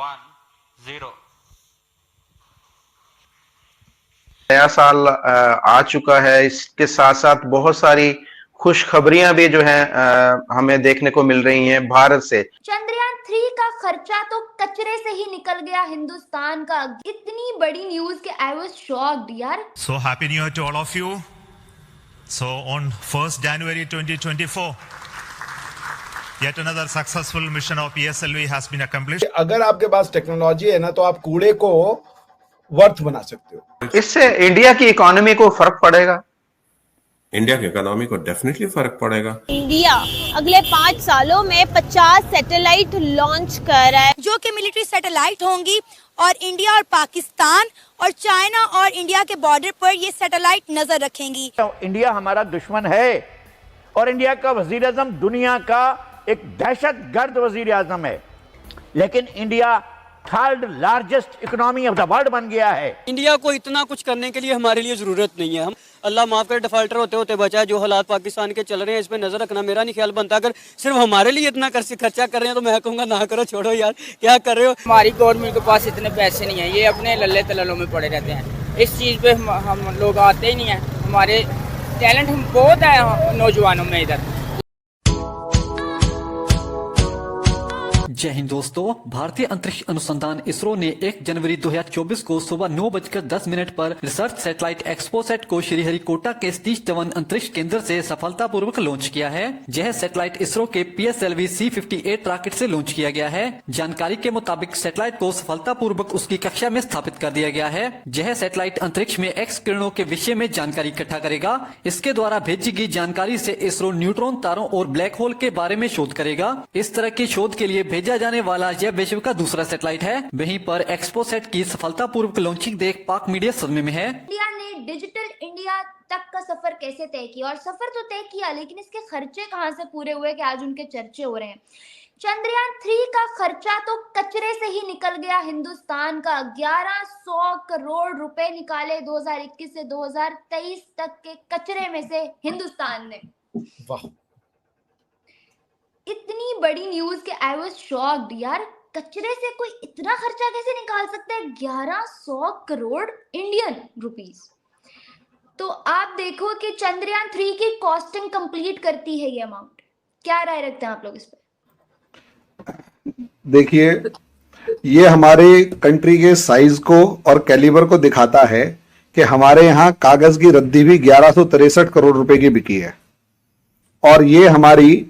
0. नया साल आ चुका है। इसके साथ साथ बहुत सारी खुशखबरियां भी जो है हमें देखने को मिल रही हैं भारत से। चंद्रयान 3 का खर्चा तो कचरे से ही निकल गया हिंदुस्तान का। इतनी बड़ी न्यूज के आई वाज शॉक्ड यार। So happy new year to all of you. So on 1st January 2024, yet another successful mission of PSLV has been accomplished. अगर आपके पास टेक्नोलॉजी है ना तो आप कूड़े को वर्थ बना सकते हो। इससे इंडिया की इकोनॉमी को फर्क पड़ेगा। इंडिया की इकोनॉमी को डेफिनेटली फर्क पड़ेगा। इंडिया अगले 5 सालों में 50 सैटेलाइट लॉन्च कर रहा है, जो कि मिलिट्री सैटेलाइट होंगी और इंडिया और पाकिस्तान और चाइना और इंडिया के बॉर्डर पर ये सैटेलाइट नजर रखेंगी। इंडिया हमारा दुश्मन है और इंडिया का वजीर आजम दुनिया का एक दहशतगर्द वजीर आजम है, लेकिन India third largest economy of the world बन गया है। इंडिया को इतना कुछ करने के लिए हमारे लिए जरूरत नहीं है। हम अल्लाह माफ करे डिफॉल्टर होते होते बचा। जो हालात पाकिस्तान के चल रहे हैं इस पे नजर रखना मेरा नहीं ख्याल बनता। अगर सिर्फ हमारे लिए इतना खर्चा कर रहे हैं तो मैं कहूँगा ना करो, छोड़ो यार, क्या कर रहे हो। हमारी गवर्नमेंट के पास इतने पैसे नहीं है, ये अपने लल्ले तललों में पड़े रहते हैं। इस चीज़ पे हम लोग आते ही नहीं है। हमारे टैलेंट बहुत है नौजवानों में इधर। जय हिंद दोस्तों, भारतीय अंतरिक्ष अनुसंधान इसरो ने 1 जनवरी 2024 को सुबह 9:10 पर रिसर्च सैटेलाइट एक्सपोसैट को श्रीहरिकोटा के सतीश धवन अंतरिक्ष केंद्र से सफलतापूर्वक लॉन्च किया है। यह सैटेलाइट इसरो के PSLV C58 रॉकेट से लॉन्च किया गया है। जानकारी के मुताबिक सैटेलाइट को सफलतापूर्वक उसकी कक्षा में स्थापित कर दिया गया है। यह सैटेलाइट अंतरिक्ष में एक्स किरणों के विषय में जानकारी इकट्ठा करेगा। इसके द्वारा भेजी गई जानकारी से इसरो न्यूट्रॉन तारों और ब्लैक होल के बारे में शोध करेगा। इस तरह की शोध के लिए भेजा जाने वाला यह विश्व का दूसरा सैटेलाइट है। वहीं पर एक्सपोसैट की सफलतापूर्वक लॉन्चिंग देख पाक मीडिया सदमे में है। इंडिया ने डिजिटल इंडिया तक का सफर कैसे तय किया, और सफर तो तय किया लेकिन इसके खर्चे कहां से पूरे हुए कि आज उनके चर्चे हो रहे हैं। चंद्रयान 3 का खर्चा तो कचरे से ही निकल गया हिंदुस्तान का। 1100 करोड़ रुपए निकाले 2021 से 2023 तक के कचरे में से हिंदुस्तान ने। वाह, इतनी बड़ी न्यूज के आई वाज शॉक्ड यार। कचरे से कोई इतना खर्चा कैसे निकाल सकता है? 1100 करोड़ इंडियन रुपीस। तो आप देखो कि चंद्रयान 3 की कॉस्टिंग कंप्लीट करती है ये अमाउंट। क्या राय रखते हैं आप लोग इस पे? देखिए, ये हमारे कंट्री के साइज को और कैलिबर को दिखाता है कि हमारे यहाँ कागज की रद्दी भी 1163 करोड़ रुपए की बिकी है। और ये हमारी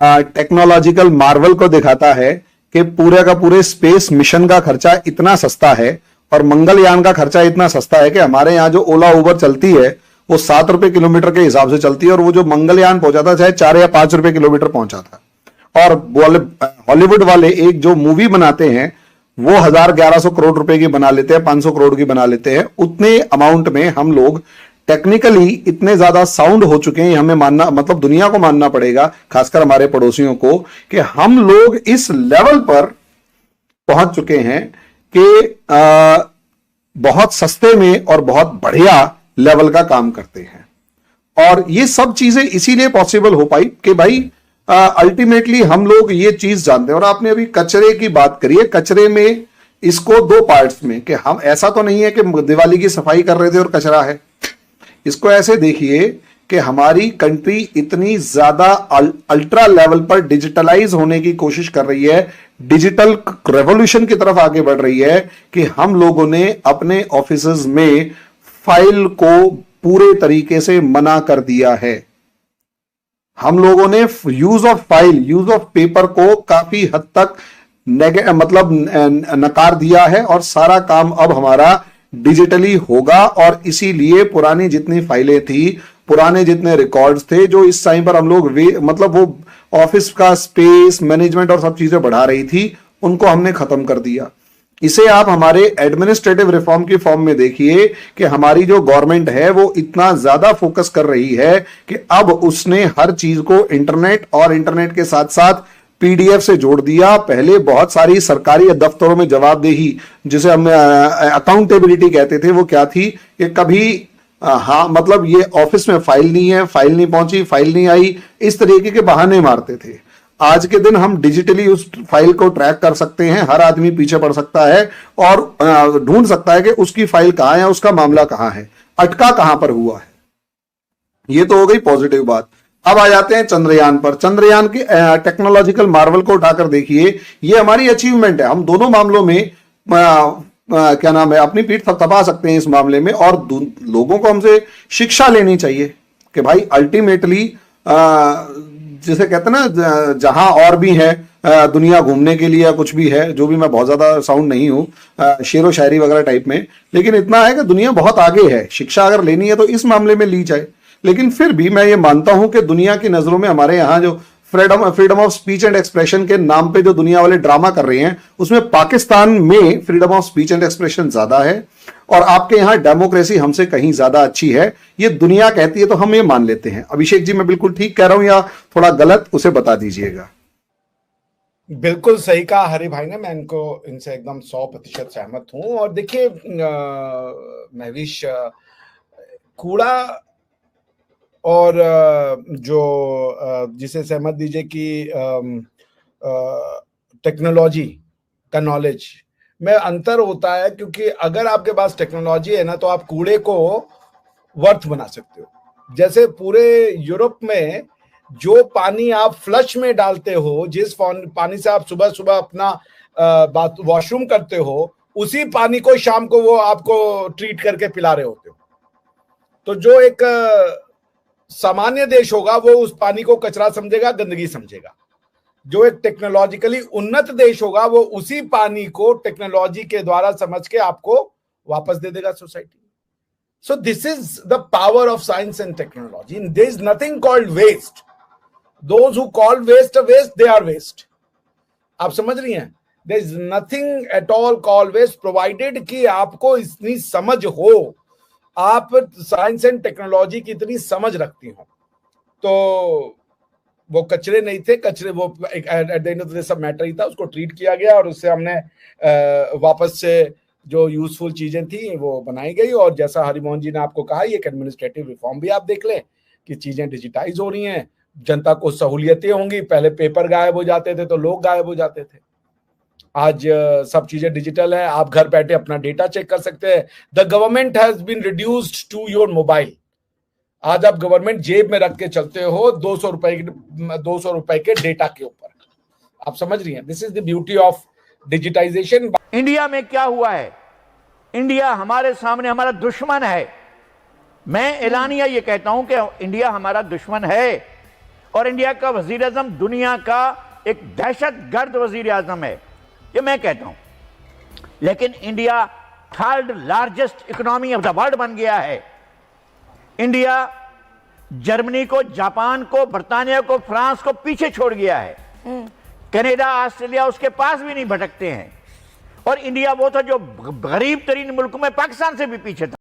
टेक्नोलॉजिकल मार्वल को दिखाता है कि पूरे का पूरे स्पेस मिशन का खर्चा इतना सस्ता है और मंगलयान का खर्चा इतना सस्ता है कि हमारे यहाँ जो ओला उबर चलती है वो 7 रुपए किलोमीटर के हिसाब से चलती है, और वो जो मंगलयान पहुंचा था चाहे 4 या 5 रुपए किलोमीटर पहुंचा था। और हॉलीवुड वाले एक जो मूवी बनाते हैं वो 1100 करोड़ रुपए की बना लेते हैं, 500 करोड़ की बना लेते हैं। उतने अमाउंट में हम लोग टेक्निकली इतने ज्यादा साउंड हो चुके हैं, हमें मानना, मतलब दुनिया को मानना पड़ेगा, खासकर हमारे पड़ोसियों को, कि हम लोग इस लेवल पर पहुंच चुके हैं कि बहुत सस्ते में और बहुत बढ़िया लेवल का काम करते हैं। और ये सब चीजें इसीलिए पॉसिबल हो पाई कि भाई अल्टीमेटली हम लोग ये चीज जानते हैं। और आपने अभी कचरे की बात करी है, कचरे में इसको 2 पार्ट्स में, कि हम ऐसा तो नहीं है कि दिवाली की सफाई कर रहे थे और कचरा है। इसको ऐसे देखिए कि हमारी कंट्री इतनी ज्यादा अल्ट्रा लेवल पर डिजिटलाइज होने की कोशिश कर रही है, डिजिटल रेवोल्यूशन की तरफ आगे बढ़ रही है, कि हम लोगों ने अपने ऑफिसेज में फाइल को पूरे तरीके से मना कर दिया है। हम लोगों ने use of file, use of paper को काफी हद तक नकार दिया है, और सारा काम अब हमारा डिजिटली होगा। और इसीलिए पुरानी जितनी फाइलें थी, पुराने जितने रिकॉर्ड्स थे, जो इस टाइम पर हम लोग मतलब वो ऑफिस का स्पेस मैनेजमेंट और सब चीजें बढ़ा रही थी, उनको हमने खत्म कर दिया। इसे आप हमारे एडमिनिस्ट्रेटिव रिफॉर्म की फॉर्म में देखिए कि हमारी जो गवर्नमेंट है वो इतना ज्यादा फोकस कर रही है कि अब उसने हर चीज को इंटरनेट और इंटरनेट के साथ साथ PDF से जोड़ दिया। पहले बहुत सारी सरकारी दफ्तरों में जवाबदेही, जिसे हम अकाउंटेबिलिटी कहते थे, वो क्या थी कि कभी हाँ मतलब ये ऑफिस में फाइल नहीं है, फाइल नहीं पहुंची, फाइल नहीं आई, इस तरीके के बहाने मारते थे। आज के दिन हम डिजिटली उस फाइल को ट्रैक कर सकते हैं, हर आदमी पीछे पड़ सकता है और ढूंढ सकता है कि उसकी फाइल कहां है, उसका मामला कहां है, अटका कहां पर हुआ है। ये तो हो गई पॉजिटिव बात। अब आ जाते हैं चंद्रयान पर। चंद्रयान की टेक्नोलॉजिकल मार्वल को उठाकर देखिए, ये हमारी अचीवमेंट है। हम दोनों मामलों में क्या नाम है, अपनी पीठ थपथपा सकते हैं इस मामले में, और लोगों को हमसे शिक्षा लेनी चाहिए कि भाई अल्टीमेटली जिसे कहते हैं ना, जहां और भी है दुनिया घूमने के लिए, कुछ भी है, जो भी मैं बहुत ज्यादा साउंड नहीं हूं शेरो शायरी वगैरह टाइप में, लेकिन इतना है कि दुनिया बहुत आगे है। शिक्षा अगर लेनी है तो इस मामले में ली जाए। लेकिन फिर भी मैं ये मानता हूं कि दुनिया की नजरों में हमारे यहाँ जो freedom of speech and expression के नाम पे जो दुनिया वाले ड्रामा कर रहे हैं, उसमें पाकिस्तान में freedom of speech and expression ज्यादा है और आपके यहाँ डेमोक्रेसी हमसे कहीं ज्यादा अच्छी है। ये दुनिया कहती है तो हम ये मान लेते हैं। अभिषेक जी, मैं बिल्कुल ठीक कह रहा हूं या थोड़ा गलत, उसे बता दीजिएगा। बिल्कुल सही कहा हरि भाई ने, मैं इनसे एकदम 100% सहमत हूं। और देखिए महविश, कूड़ा और जो जिसे सहमत दीजिए कि टेक्नोलॉजी का नॉलेज में अंतर होता है, क्योंकि अगर आपके पास टेक्नोलॉजी है ना तो आप कूड़े को वर्थ बना सकते हो। जैसे पूरे यूरोप में जो पानी आप फ्लश में डालते हो, जिस पानी से आप सुबह सुबह अपना वॉशरूम करते हो, उसी पानी को शाम को वो आपको ट्रीट करके पिला रहे होते हो। तो जो एक सामान्य देश होगा वो उस पानी को कचरा समझेगा, गंदगी समझेगा। जो एक टेक्नोलॉजिकली उन्नत देश होगा वो उसी पानी को टेक्नोलॉजी के द्वारा समझ के आपको वापस दे देगा society. So this is the power of science and technology. There is nothing called waste. Those who call waste waste, they are waste. आप समझ रही हैं? There is nothing at all called waste, provided कि आपको इतनी समझ हो, आप साइंस एंड टेक्नोलॉजी की इतनी समझ रखती हो। तो वो कचरे नहीं थे, कचरे वो at the end of the day सब मैटर ही था, उसको ट्रीट किया गया और उससे हमने वापस से जो यूजफुल चीजें थी वो बनाई गई। और जैसा हरिमोहन जी ने आपको कहा, ये एक एडमिनिस्ट्रेटिव रिफॉर्म भी आप देख लें कि चीजें डिजिटाइज हो रही हैं, जनता को सहूलियतें होंगी। पहले पेपर गायब हो जाते थे तो लोग गायब हो जाते थे, आज सब चीजें डिजिटल है। आप घर बैठे अपना डेटा चेक कर सकते हैं। The government has been reduced to your mobile. आज आप गवर्नमेंट जेब में रख के चलते हो 200 रुपए के डेटा के ऊपर। आप समझ रही हैं? This is the beauty of digitization. India में क्या हुआ है? इंडिया हमारे सामने हमारा दुश्मन है। मैं एलानिया ये कहता हूं कि इंडिया हमारा दुश्मन है और इंडिया का वजीर आजम दुनिया का एक दहशतगर्द वजीर आजम है, ये मैं कहता हूं। लेकिन India third largest economy of the world बन गया है। इंडिया जर्मनी को, जापान को, बर्तानिया को, फ्रांस को पीछे छोड़ गया है। कनाडा, ऑस्ट्रेलिया उसके पास भी नहीं भटकते हैं। और इंडिया वो था जो गरीब तरीन मुल्क में पाकिस्तान से भी पीछे था।